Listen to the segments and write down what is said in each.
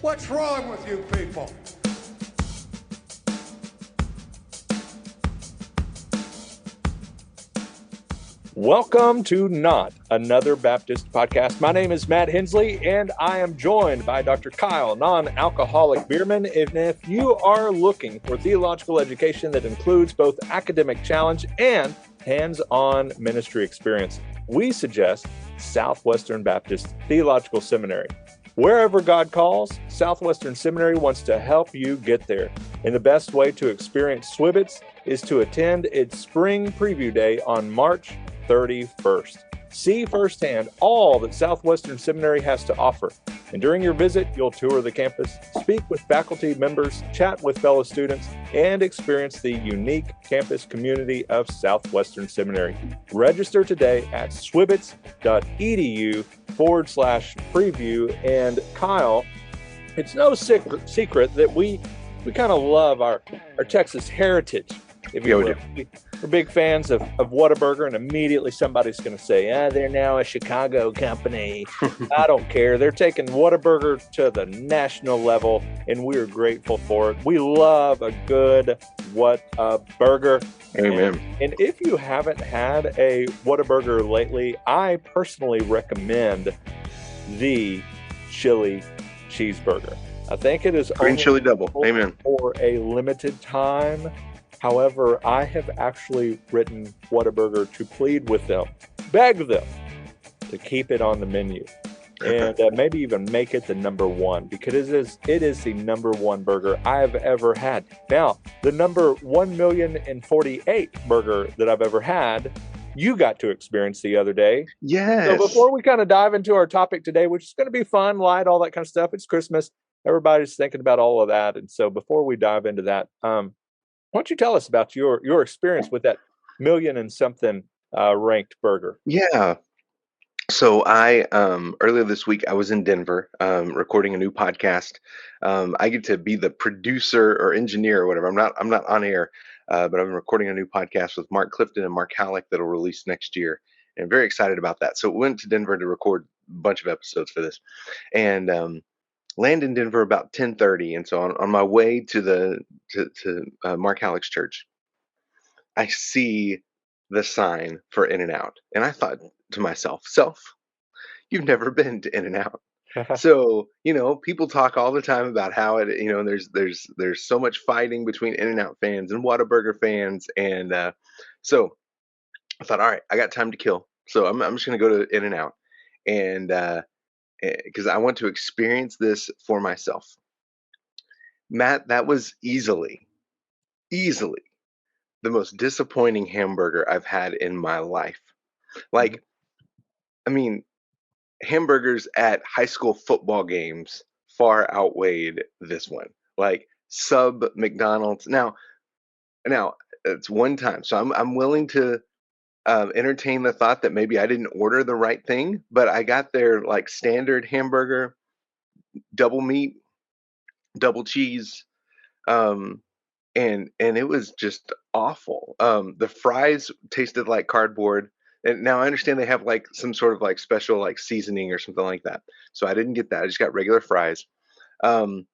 What's wrong with you people? Welcome to Not Another Baptist Podcast. My name is Matt Hensley, and I am joined by Dr. Kyle, non-alcoholic beerman. And if you are looking for theological education that includes both academic challenge and hands-on ministry experience, we suggest Southwestern Baptist Theological Seminary. Wherever God calls, Southwestern Seminary wants to help you get there. And the best way to experience SWBTS is to attend its spring preview day on March 31st. See firsthand all that Southwestern Seminary has to offer. And during your visit, you'll tour the campus, speak with faculty members, chat with fellow students, and experience the unique campus community of Southwestern Seminary. Register today at swbts.edu/preview. And Kyle, it's no secret that we kind of love our Texas heritage, if you will. We're big fans of Whataburger, and immediately somebody's going to say, they're now a Chicago company. I don't care. They're taking Whataburger to the national level, and we're grateful for it. We love a good Whataburger. Amen. And if you haven't had a Whataburger lately, I personally recommend the chili cheeseburger. I think it is green chili double. Amen. For a limited time. However, I have actually written Whataburger to plead with them, beg them to keep it on the menu, and maybe even make it the number one, because it is the number one burger I've ever had. Now, the number 1,048 burger that I've ever had, you got to experience the other day. Yes. So before we kind of dive into our topic today, which is going to be fun, light, all that kind of stuff, it's Christmas. Everybody's thinking about all of that. And so before we dive into that, why don't you tell us about your experience with that million and something ranked burger? Yeah. So I earlier this week I was in Denver recording a new podcast. I get to be the producer or engineer or whatever. I'm not on air, but I'm recording a new podcast with Mark Clifton and Mark Halleck that'll release next year, and I'm very excited about that. So we went to Denver to record a bunch of episodes for this, and land in Denver about 10:30, and so on my way to Mark Halleck's church, I see the sign for In-N-Out, and I thought to myself, you've never been to In-N-Out. So people talk all the time about how it, there's so much fighting between In-N-Out fans and Whataburger fans, and so I thought, all right, I got time to kill, so I'm just gonna go to In-N-Out, and because I want to experience this for myself. Matt, that was easily the most disappointing hamburger I've had in my life. Like, I mean, hamburgers at high school football games far outweighed this one. Like sub McDonald's. Now it's one time, so I'm willing to entertain the thought that maybe I didn't order the right thing, but I got their like standard hamburger, double meat, double cheese, and it was just awful. The fries tasted like cardboard, and now I understand they have like some sort of like special like seasoning or something like that. So I didn't get that. I just got regular fries. And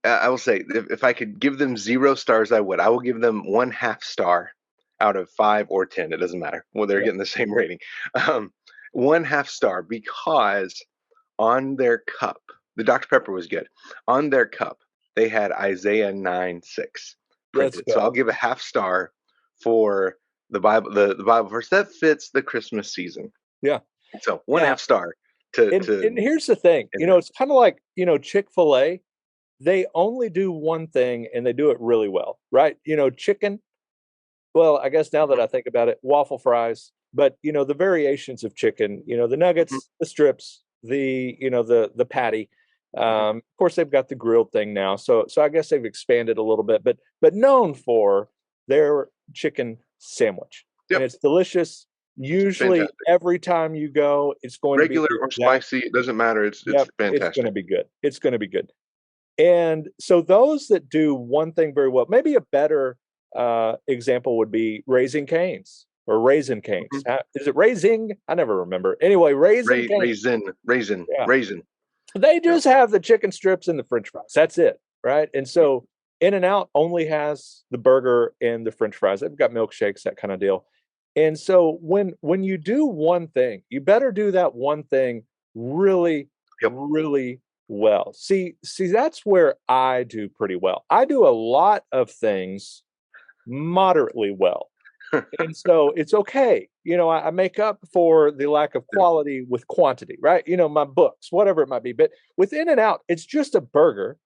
I will say, if I could give them 0 stars, I would. I will give them 1/2 star out of 5 or 10. It doesn't matter. Well, they're getting the same rating. 1/2 star, because on their cup, the Dr. Pepper was good. On their cup, they had Isaiah 9:6 printed. So I'll give a 1/2 star for the Bible, the Bible verse that fits the Christmas season. Yeah. So 1/2 star and here's the thing, it's kind of like, Chick-fil-A. They only do one thing, and they do it really well, right? Chicken. Well, I guess now that I think about it, waffle fries, but the variations of chicken, the nuggets, the strips, the patty. Of course, they've got the grilled thing now, so I guess they've expanded a little bit, but known for their chicken sandwich, and it's delicious. Usually, fantastic. Every time you go, it's going regular to be or spicy. It doesn't matter. It's fantastic. It's going to be good. It's going to be good. And so those that do one thing very well, maybe a better example would be Raising Cane's or Raisin Cane's. Is it Raising? I never remember. Anyway, Raisin. Raisin. They Yeah. just have the chicken strips and the French fries. That's it, right? And so In-N-Out only has the burger and the French fries. They've got milkshakes, that kind of deal. And so when you do one thing, you better do that one thing really, Yep. really well. See, that's where I do pretty well. I do a lot of things moderately well. And so it's okay. I make up for the lack of quality with quantity, right? My books, whatever it might be. But with In-N-Out, it's just a burger.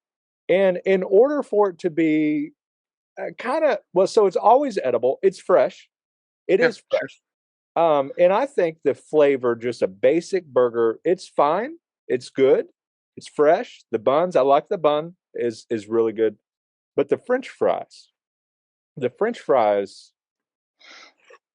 And in order for it to be so it's always edible. It's fresh. It Yeah, is sure. fresh. And I think the flavor, just a basic burger, it's fine. It's good. It's fresh. The buns, I like the bun, is really good. But the French fries,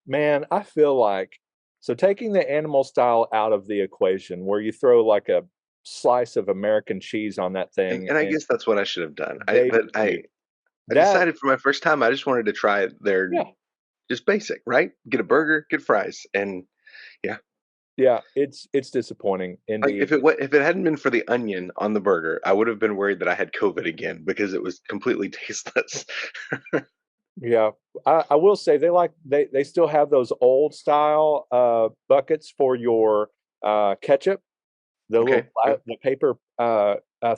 man, I feel like so taking the animal style out of the equation, where you throw like a slice of American cheese on that And, thing, and I and guess that's what I should have done. I baby but cubes. I That, decided for my first time I just wanted to try their yeah, just basic, right? Get a burger, get fries, and yeah. yeah, it's disappointing Like indeed. if it hadn't been for the onion on the burger, I would have been worried that I had COVID again because it was completely tasteless. Yeah, I will say they still have those old style buckets for your ketchup, the Okay. little Yeah. the paper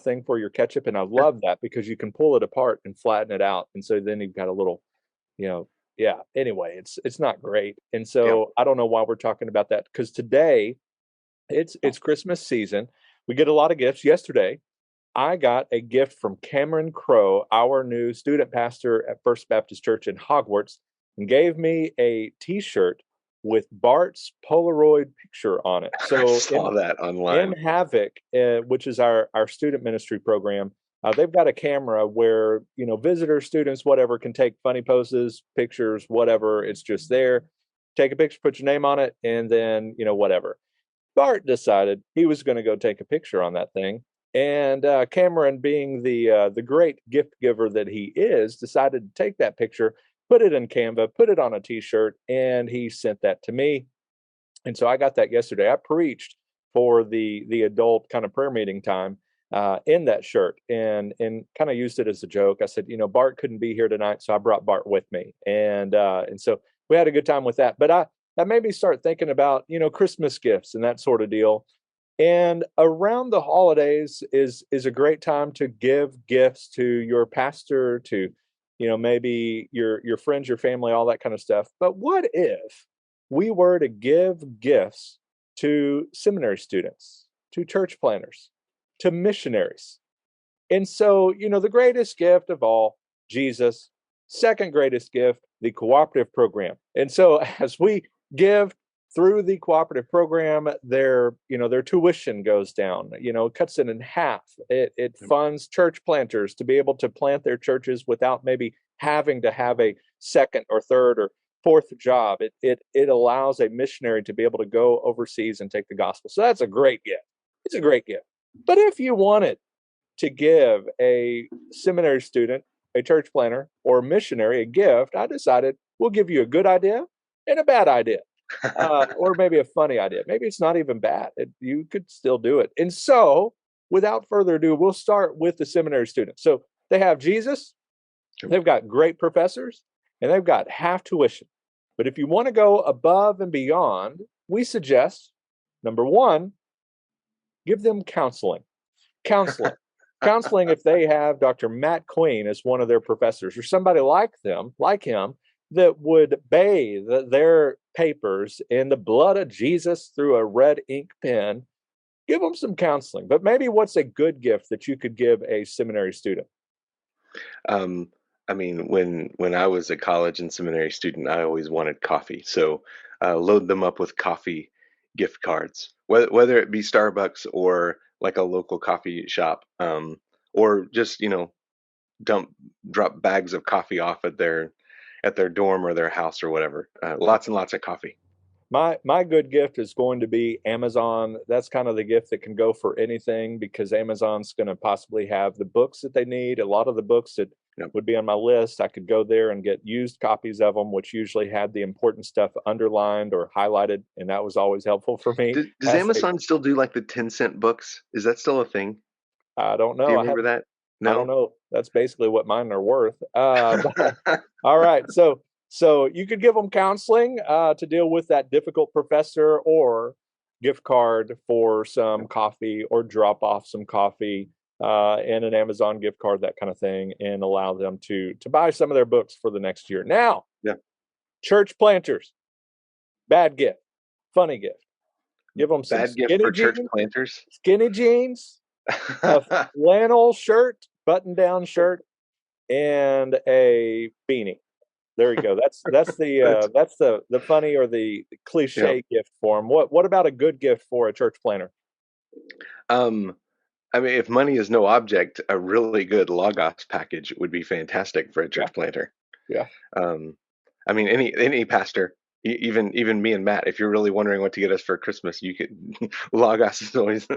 thing for your ketchup, and I Yeah. love that because you can pull it apart and flatten it out, and so then you've got a little, you know, yeah. Anyway, it's not great, and Yeah. so I don't know why we're talking about that because today it's Christmas season. We get a lot of gifts. Yesterday, I got a gift from Cameron Crow, our new student pastor at First Baptist Church in Hogwarts, and gave me a T-shirt with Bart's Polaroid picture on it. I So saw that in online. Havoc, which is our student ministry program, they've got a camera where visitors, students, whatever, can take funny poses, pictures, whatever. It's just there. Take a picture, put your name on it, and then whatever. Bart decided he was going to go take a picture on that thing, and Cameron, being the great gift giver that he is, decided to take that picture, put it in Canva, put it on a T-shirt, and he sent that to me. And so I got that yesterday. I preached for the adult kind of prayer meeting time in that shirt, and kind of used it as a joke. I said, Bart couldn't be here tonight, so I brought Bart with me, and so we had a good time with that. But that made me start thinking about Christmas gifts and that sort of deal. And around the holidays is a great time to give gifts to your pastor, to maybe your friends, your family, all that kind of stuff. But what if we were to give gifts to seminary students, to church planners, to missionaries? And so, the greatest gift of all, Jesus. Second greatest gift, the cooperative program. And so, as we give through the cooperative program, their tuition goes down, cuts it in half. It funds church planters to be able to plant their churches without maybe having to have a second or third or fourth job. It allows a missionary to be able to go overseas and take the gospel. So that's a great gift. It's a great gift. But if you wanted to give a seminary student, a church planner, or a missionary a gift, I decided we'll give you a good idea and a bad idea, or maybe a funny idea. Maybe it's not even bad. You could still do it. And so, without further ado, we'll start with the seminary students. So they have Jesus, they've got great professors, and they've got half tuition. But if you want to go above and beyond, we suggest number one, give them counseling. Counseling. Counseling if they have Dr. Matt Queen as one of their professors or somebody like him, that would bathe their papers in the blood of Jesus through a red ink pen. Give them some counseling. But maybe what's a good gift that you could give a seminary student? Um, I mean, when I was a college and seminary student, I always wanted coffee. So load them up with coffee gift cards, whether it be Starbucks or like a local coffee shop, or just dump drop bags of coffee off at their dorm or their house or whatever. Lots and lots of coffee. My good gift is going to be Amazon. That's kind of the gift that can go for anything because Amazon's going to possibly have the books that they need. A lot of the books that Yep. would be on my list. I could go there and get used copies of them, which usually had the important stuff underlined or highlighted, and that was always helpful for me. Does As a, Amazon still do like the 10-cent books? Is that still a thing? I don't Do know. you remember that? I don't No? know. That's basically what mine are worth. All right. So you could give them counseling to deal with that difficult professor, or gift card for some coffee, or drop off some coffee and an Amazon gift card, that kind of thing, and allow them to buy some of their books for the next year. Now, Yeah. church planters, bad gift, funny gift. Give them some Bad gift for church planters? skinny jeans, a flannel shirt, button down shirt, and a beanie. There you go. That's That's the funny or the yeah. cliche gift for them. What about a good gift for a church planter? Um, I mean, if money is no object, a really good Logos package would be fantastic for a Yeah, church planter. yeah, Um, I mean, any pastor, even me and Matt, if you're really wondering what to get us for Christmas, you could Logos is always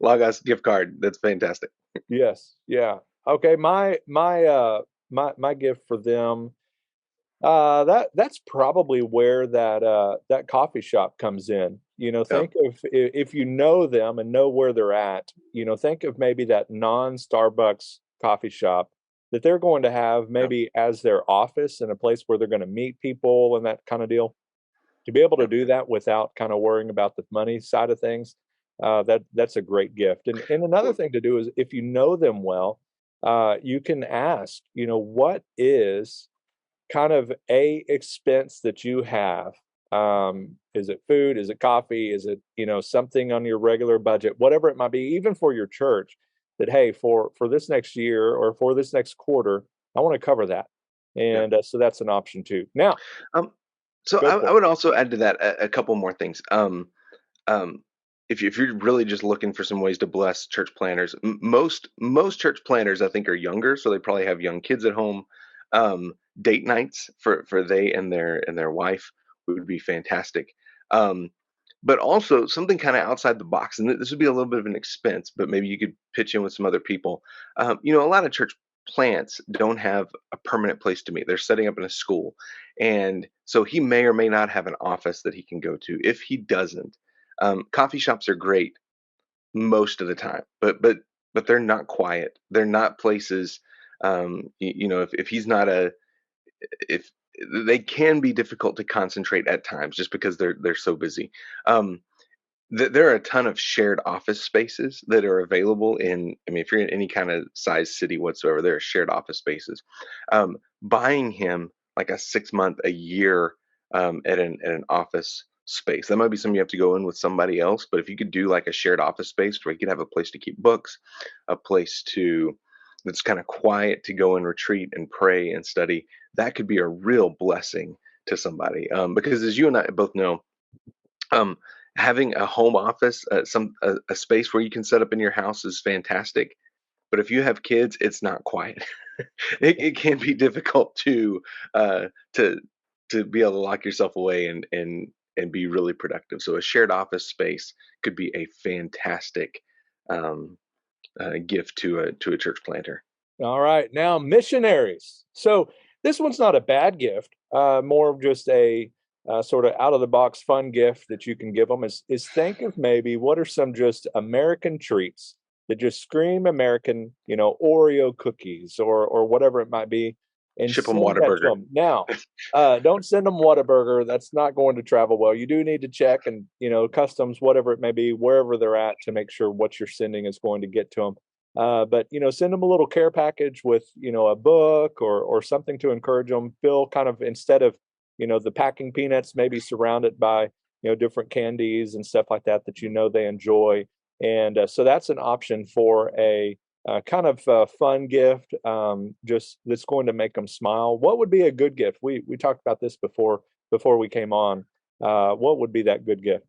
Logos gift card. That's fantastic. yes, yeah. Okay, my gift for them. That's probably where that coffee shop comes in. Yeah, Think of, if you know them and know where they're at. Think of maybe that non-Starbucks coffee shop that they're going to have yeah, maybe as their office, and a place where they're going to meet people and that kind of deal. To be able to yeah. do that without kind of worrying about the money side of things, that's a great gift. And another Well, thing to do is, if you know them well, you can ask, what is kind of a expense that you have. Is it food? Is it coffee? Is it, something on your regular budget? Whatever it might be, even for your church, that, hey, for this next year or for this next quarter, I want to cover that. yeah. And so that's an option too. Now, Um, so go I for it. would also add to that a couple more things. Um, if you're really just looking for some ways to bless church planners, most church planners I think are younger, so they probably have young kids at home. Date nights for they and their wife would be fantastic. Um, but also something kind of outside the box, and this would be a little bit of an expense, but maybe you could pitch in with some other people. A lot of church plants don't have a permanent place to meet. They're setting up in a school, and so he may or may not have an office that he can go to. If he doesn't, coffee shops are great most of the time, but they're not quiet. They're not places. If he's not a if they can be difficult to concentrate at times just because they're so busy. Um, there are a ton of shared office spaces that are available in. I mean, if you're in any kind of size city whatsoever, there are shared office spaces. Buying him like a 6 month, a year at an office space, that might be something you have to go in with somebody else. But if you could do like a shared office space where you could have a place to keep books, a place to that's kind of quiet to go and retreat and pray and study, that could be a real blessing to somebody. Because as you and I both know, um, having a home office, a space where you can set up in your house is fantastic. But if you have kids, it's not quiet. It can be difficult uh, to be able to lock yourself away and be really productive. So a shared office space could be a fantastic gift to a church planter. All right, now missionaries. So this one's not a bad gift. More of just a sort of out of the box fun gift that you can give them is think of maybe what are some just American treats that just scream American, Oreo cookies or whatever it might be, and Ship them send that to Whataburger. them. Now, don't send them Whataburger. That's not going to travel well. You do need to check, and customs, whatever it may be, wherever they're at, to make sure what you're sending is going to get to them. But send them a little care package with a book or something to encourage them. Feel kind of, instead of the packing peanuts, maybe surround it by different candies and stuff like that that they enjoy. And so that's an option for a kind of fun gift, just that's going to make them smile. What would be a good gift? We talked about this before we came on. What would be that good gift?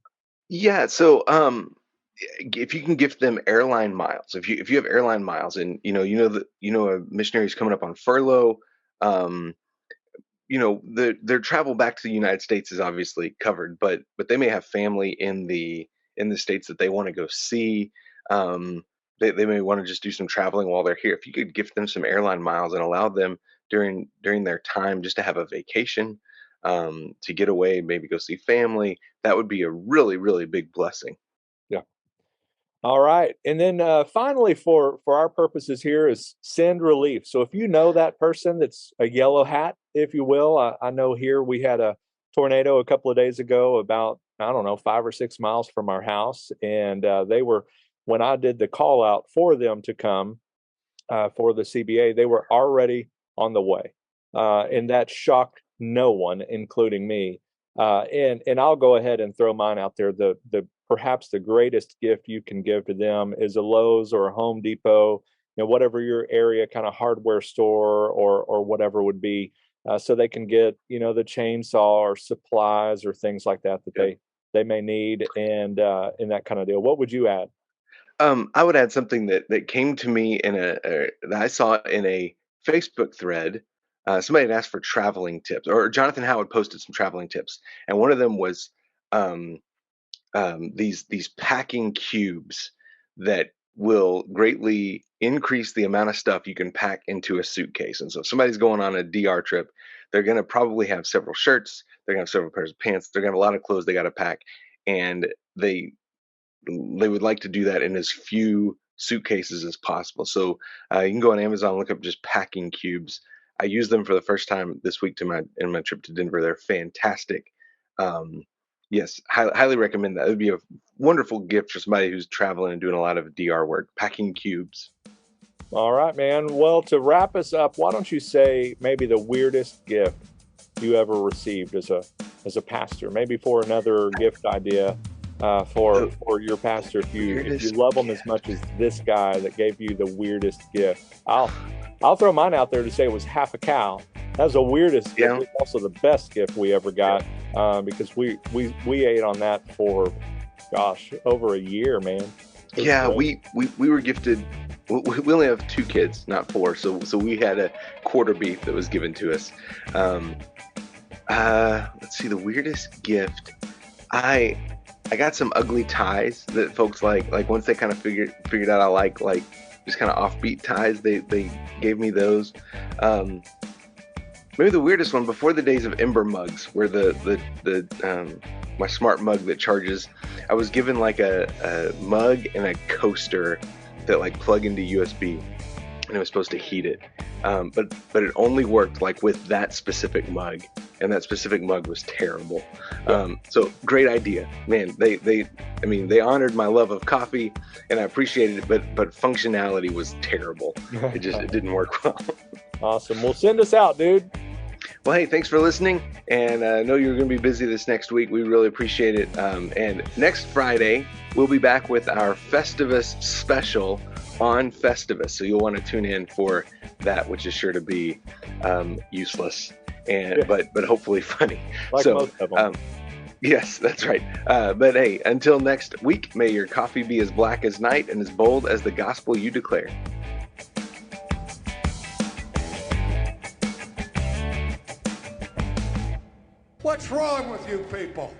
Yeah. So if you can gift them airline miles, if you have airline miles, and that a missionary's coming up on furlough, um, their travel back to the United States is obviously covered, but they may have family in the states that they want to go see. Um, they may want to just do some traveling while they're here. If you could gift them some airline miles and allow them during their time just to have a vacation, to get away, maybe go see family, that would be a really, really big blessing. Yeah. All right. And then finally, for our purposes here, is send relief. So if you know that person that's a yellow hat, if you will, I know here we had a tornado a couple of days ago, about, I don't know, 5 or 6 miles from our house. And they were, when I did the call out for them to come for the CBA, they were already on the way. And that shocked no one, including me. And I'll go ahead and throw mine out there. The perhaps the greatest gift you can give to them is a Lowe's or a Home Depot, whatever your area kind of hardware store or whatever would be, so they can get the chainsaw or supplies or things like that Yeah. they may need, and that kind of deal. What would you add? I would add something that came to me that I saw in a Facebook thread. Somebody had asked for traveling tips, or Jonathan Howard posted some traveling tips, and one of them was um, these packing cubes that will greatly increase the amount of stuff you can pack into a suitcase. And so if somebody's going on a DR trip, they're going to probably have several shirts, they're going to have several pairs of pants, they're going to have a lot of clothes they got to pack, and they would like to do that in as few suitcases as possible. So you can go on Amazon, look up just packing cubes. I used them for the first time this week in my trip to Denver. They're fantastic. Um, yes, highly recommend that. It would be a wonderful gift for somebody who's traveling and doing a lot of DR work. Packing cubes. All right, man. Well, to wrap us up, why don't you say maybe the weirdest gift you ever received as a pastor? Maybe for another gift idea for your pastor, if you love them as much as this guy that gave you the weirdest gift. I'll throw mine out there to say it was half a cow. That was the weirdest gift. It's also the best gift we ever got, because we ate on that for, gosh, over a year, man. Yeah, we were gifted. We only have 2 kids, not 4, so we had a quarter beef that was given to us. Let's see, the weirdest gift. I got some ugly ties that folks like once they kind of figured out I like just kind of offbeat ties. They gave me those. Maybe the weirdest one, before the days of Ember mugs, where my smart mug that charges, I was given like a mug and a coaster that like plug into USB, and it was supposed to heat it. But it only worked like with that specific mug, and that specific mug was terrible. So great idea, man. They honored my love of coffee, and I appreciated it, but functionality was terrible. It didn't work well. Awesome. Well, send us out, dude. Well, hey, thanks for listening, and I know you're going to be busy this next week. We really appreciate it. And next Friday, we'll be back with our Festivus special on Festivus. So you'll want to tune in for that, which is sure to be useless, but hopefully funny. Like so, most of them. Yes, that's right. But hey, until next week, may your coffee be as black as night and as bold as the gospel you declare. What's wrong with you people?